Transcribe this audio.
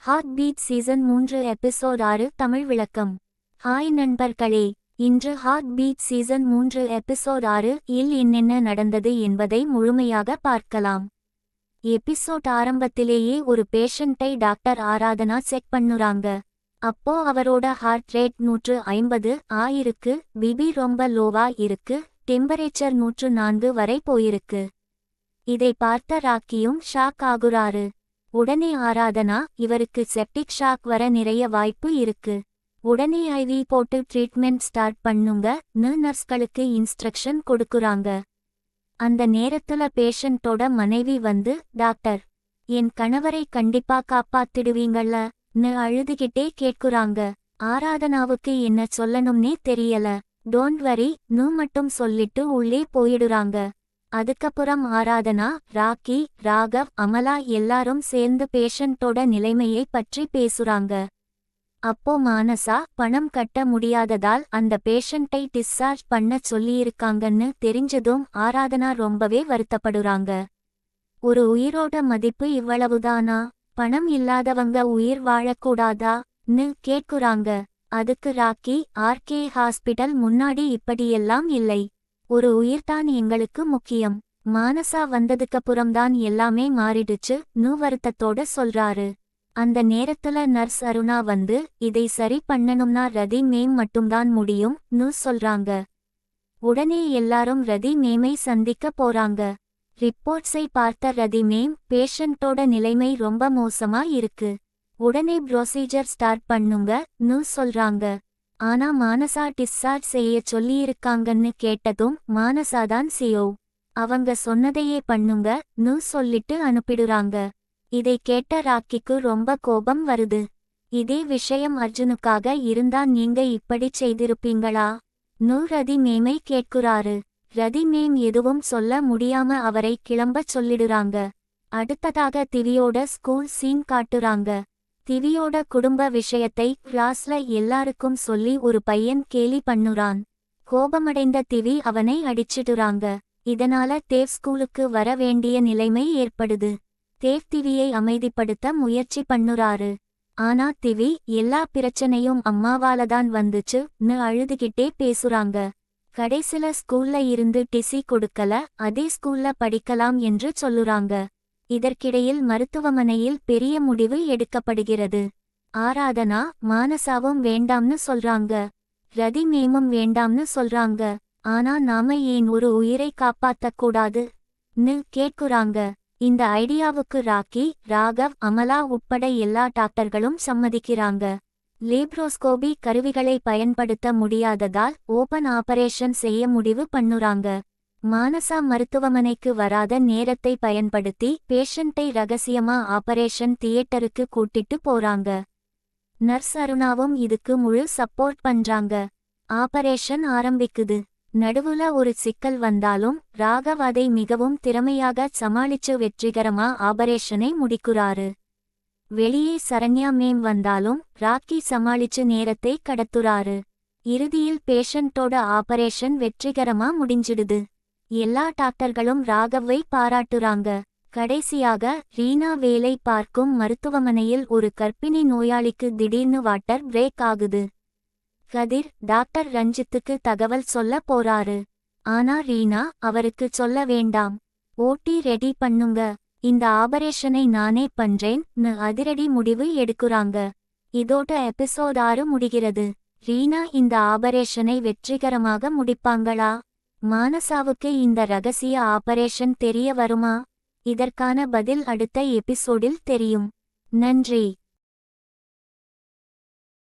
Heart Beat season 3 episode 6 Tamil விளக்கம். Hi நண்பர்களே, இன்று ஹார்ட் பீட் சீசன் 3 எபிசோட் 6 இல் என்னென்ன நடந்தது என்பதை முழுமையாக பார்க்கலாம். எபிசோட் ஆரம்பத்திலேயே ஒரு பேஷண்ட்டை டாக்டர் ஆராதனா செக் பண்ணுறாங்க. அப்போ அவரோட ஹார்ட் ரேட் 150 ஆயிருக்கு, பிபி ரொம்ப லோவா இருக்கு, டெம்பரேச்சர் 104 வரை போயிருக்கு. இதை பார்த்த ராக்கியும் ஷாக் ஆகுறாரு. உடனே ஆராதனா, இவருக்கு செப்டிக் ஷாக் வர நிறைய வாய்ப்பு இருக்கு, உடனே ஐவி போட்டு ட்ரீட்மெண்ட் ஸ்டார்ட் பண்ணுங்க நர்ஸ்களுக்கு இன்ஸ்ட்ரக்ஷன் கொடுக்குறாங்க. அந்த நேரத்துல பேஷண்டோட மனைவி வந்து, டாக்டர், என் கணவரை கண்டிப்பா காப்பாத்திடுவீங்கள்ல அழுதுகிட்டே கேட்குறாங்க. ஆராதனாவுக்கு என்ன சொல்லணும்னே தெரியல. டோன்ட் வரி மட்டும் சொல்லிட்டு உள்ளே போயிடுறாங்க. அதுக்கப்புறம் ஆராதனா, ராக்கி, ராகவ், அமலா எல்லாரும் சேர்ந்து பேஷண்டோட நிலைமையை பற்றி பேசுறாங்க. அப்போ மானசா, பணம் கட்ட முடியாததால் அந்த பேஷண்ட்டை டிஸ்சார்ஜ் பண்ண சொல்லியிருக்காங்கன்னு தெரிஞ்சதும் ஆராதனா ரொம்பவே வருத்தப்படுறாங்க. ஒரு உயிரோட மதிப்பு இவ்வளவுதானா? பணம் இல்லாதவங்க உயிர் வாழக்கூடாதா கேட்குறாங்க. அதுக்கு ராக்கி, ஆர்கே ஹாஸ்பிட்டல் முன்னாடி இப்படியெல்லாம் இல்லை, ஒரு உயிர்தான் எங்களுக்கு முக்கியம். மானசா வந்ததுக்கப்புறம்தான் எல்லாமே மாறிடுச்சு வருத்தத்தோட சொல்றாரு. அந்த நேரத்துல நர்ஸ் அருணா வந்து, இதை சரி பண்ணணும்னா ரதி மேம் மட்டும்தான் முடியும் சொல்றாங்க. உடனே எல்லாரும் ரதி மேமை சந்திக்க போறாங்க. ரிப்போர்ட்ஸை பார்த்த ரதி மேம், பேஷண்டோட நிலைமை ரொம்ப மோசமா இருக்கு, உடனே ப்ரொசீஜர் ஸ்டார்ட் பண்ணுங்க சொல்றாங்க. ஆனா மானசா டிஸ்சார்ஜ் செய்ய சொல்லியிருக்காங்கன்னு கேட்டதும் மானசாதான் சிஓ, அவங்க சொன்னதையே பண்ணுங்க சொல்லிட்டு அனுப்பிடுறாங்க. இதை கேட்ட ராக்கிக்கு ரொம்ப கோபம் வருது. இதே விஷயம் அர்ஜுனுக்காக இருந்தா நீங்க இப்படி செய்திருப்பீங்களா ரதி மேமை கேட்குறாரு. ரதி மேம் எதுவும் சொல்ல முடியாம அவரை கிளம்பச் சொல்லிடுறாங்க. அடுத்ததாக திவியோட ஸ்கூல் சீன் காட்டுறாங்க. திவியோட குடும்ப விஷயத்தை கிளாஸ்ல எல்லாருக்கும் சொல்லி ஒரு பையன் கேலி பண்ணுறான். கோபமடைந்த திவி அவனை அடிச்சிடுறாங்க. இதனால தேவ் ஸ்கூலுக்கு வர வேண்டிய நிலைமை ஏற்படுது. தேவ் திவியை அமைதிப்படுத்த முயற்சி பண்ணுறாரு. ஆனா திவி, எல்லா பிரச்சனையும் அம்மாவாலதான் வந்துச்சு அழுதுகிட்டே பேசுறாங்க. கடைசில ஸ்கூல்ல இருந்து டிசி கொடுக்கல, அதே ஸ்கூல்ல படிக்கலாம் என்று சொல்லுறாங்க. இதற்கிடையில் மருத்துவமனையில் பெரிய முடிவு எடுக்கப்படுகிறது. ஆராதனா, மானசாவும் வேண்டாம்னு சொல்றாங்க, ரதி மேமும் வேண்டாம்னு சொல்றாங்க. ஆனா நாம ஏன் ஒரு உயிரை காப்பாத்தக்கூடாது கேட்குறாங்க. இந்த ஐடியாவுக்கு ராக்கி, ராகவ், அமலா உட்பட எல்லா டாக்டர்களும் சம்மதிக்கிறாங்க. லேப்ரோஸ்கோபி கருவிகளை பயன்படுத்த முடியாததால் ஓபன் ஆபரேஷன் செய்ய முடிவு பண்ணுறாங்க. மானசா மருத்துவமனைக்கு வராத நேரத்தை பயன்படுத்தி பேஷண்ட்டை ரகசியமா ஆபரேஷன் தியேட்டருக்கு கூட்டிட்டு போறாங்க. நர்ஸ் அருணாவும் இதுக்கு முழு சப்போர்ட் பண்றாங்க. ஆபரேஷன் ஆரம்பிக்குது. நடுவுல ஒரு சிக்கல் வந்தாலும் ராகவ் அதை மிகவும் திறமையாக சமாளிச்சு வெற்றிகரமா ஆபரேஷனை முடிக்குறாரு. வெளியே சரண்யா மேம் வந்தாலும் ராக்கி சமாளிச்சு நேரத்தை கடத்துறாரு. இறுதியில் பேஷண்டோட ஆபரேஷன் வெற்றிகரமா முடிஞ்சிடுது. எல்லா டாக்டர்களும் ராகவை பாராட்டுறாங்க. கடைசியாக ரீனா வேலை பார்க்கும் மருத்துவமனையில் ஒரு கர்ப்பிணி நோயாளிக்கு திடீர்னு வாட்டர் பிரேக் ஆகுது. கதிர் டாக்டர் ரஞ்சித்துக்கு தகவல் சொல்ல போறாரு. ஆனா ரீனா, அவருக்கு சொல்ல வேண்டாம், ஓடி ரெடி பண்ணுங்க, இந்த ஆபரேஷனை நானே பண்றேன் அதிரடி முடிவு எடுக்குறாங்க. இதோட எபிசோட் 6 முடிகிறது. ரீனா இந்த ஆபரேஷனை வெற்றிகரமாக முடிப்பாங்களா? மானசாவுக்கு இந்த ரகசிய ஆபரேஷன் தெரிய வருமா? இதற்கான பதில் அடுத்த எபிசோடில் தெரியும். நன்றி.